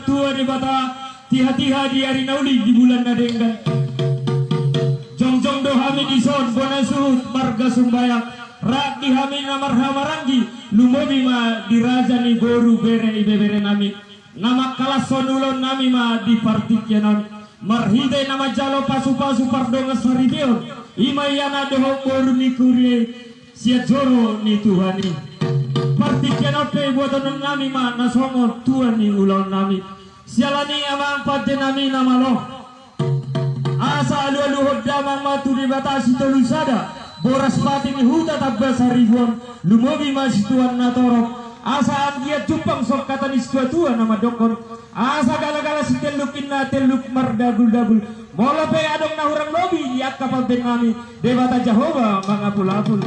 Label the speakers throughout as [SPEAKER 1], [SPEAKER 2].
[SPEAKER 1] tua di bata tiha-tiha di hari nauli di bulan nadenggan jongjong dohami di son bonasut marga sumbayak rak di hami namar hamarangi lumobi ma di raja ni boru bere ibebere nami nama kalas sonulon nami ma di partikenon marhide nama jalo pasu-pasu pardonga saribeon imayana doho boru ni kurie siat joro ni tuhani partikenon buatan nami ma nasongo tuan ni ulon nami sialani amang pate nami nama lo asa alu-alu hodamang matu di batasi tolusada boras pati ni huta tabbasa ribuan lumobi masih tuan natorok asa dia cupang sok kata ni tua nama dokon asa gala-gala si telukin na teluk mardabul-dabul mola pe adong na hurang lobi liat kapal ben nami debata Jehovah mangapul-apul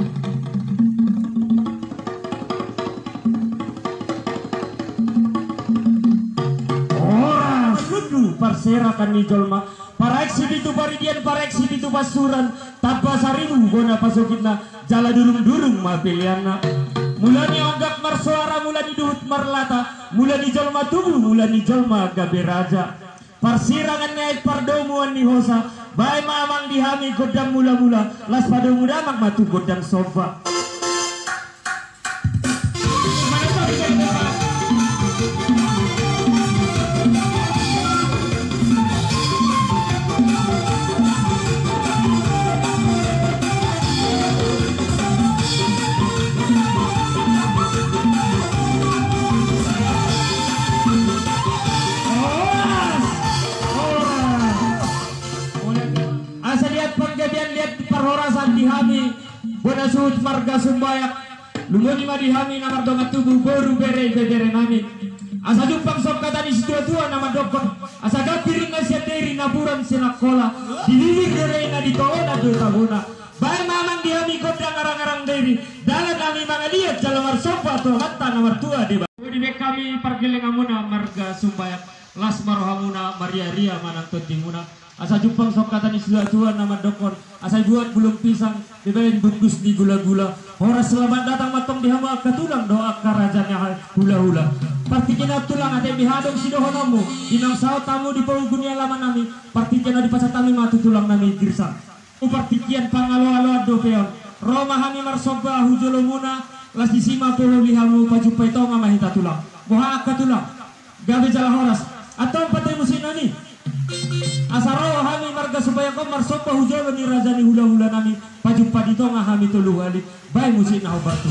[SPEAKER 1] parserakan ni jolma para eksibitu paridian para eksibitu pasuran tanpa sarimu gona pasukitna jala durung-durung ma pilihanna mulani onggak marsuara mulani duhut marlata mulani jolma tubuh mulani jolma gabe raja parsirangan naik pardomuan ni hosa bae mamang dihami godang mula-mula las pada mudamak matu godang sofa dihami bonasut marga sumbayak lumoni ma dihami namar dongat tubuh boru bere nami asa jumpang sok kata di tua nama dokon asa gapiring asia deri naburan sinakola dililir dere na ditona tahuna bae mamang dihami kodang arang-arang deri dalam kami mangaliat jalamar sopa atau hatta namar tua di kami pargelengamuna marga sumbayak las marohamuna maria ria manang totimuna asa jupang sok kata ni tua nama dokon asa buat belum pisang dibayin bungkus di gula-gula horas selamat datang matong dihama katulang doa karajanya hula-hula partikina tulang ate bihadong si dohonomu inang sao tamu di paugunia lama nami partikina di pasat kami matu tulang nami girsang partikian pangalo-alo dopeon Roma hami marsoba hujolomuna las disima polo lihamu pajupai tonga mahita tulang boha katulang gabe jala horas atau patay musin nani asaro hami marga supaya kau marsopa hujolo ni raja ni hula-hula nami pajumpa di tonga hami tulu hali baik musim nahu batu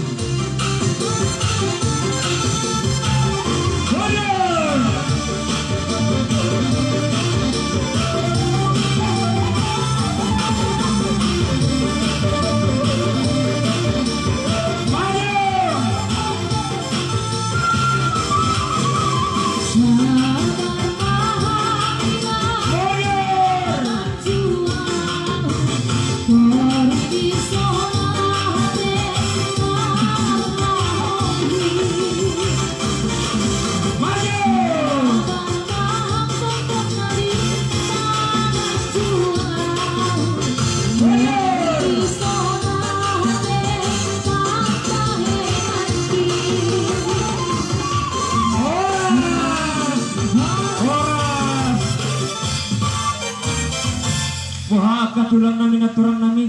[SPEAKER 1] tulang nami naturang nami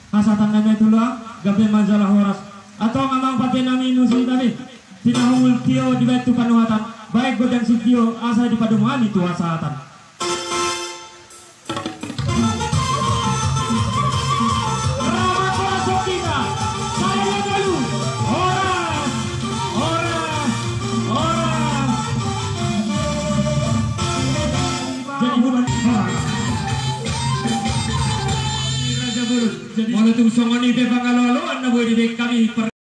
[SPEAKER 1] hasatan nami tulang gabe majalah horas atau ngamang pate nami nusi tadi tinahungul kio di batu panuhatan baik godang si kio asa di padumuani tu hasatan jadi mulai tu songoni bebang alo-alo anda boleh kami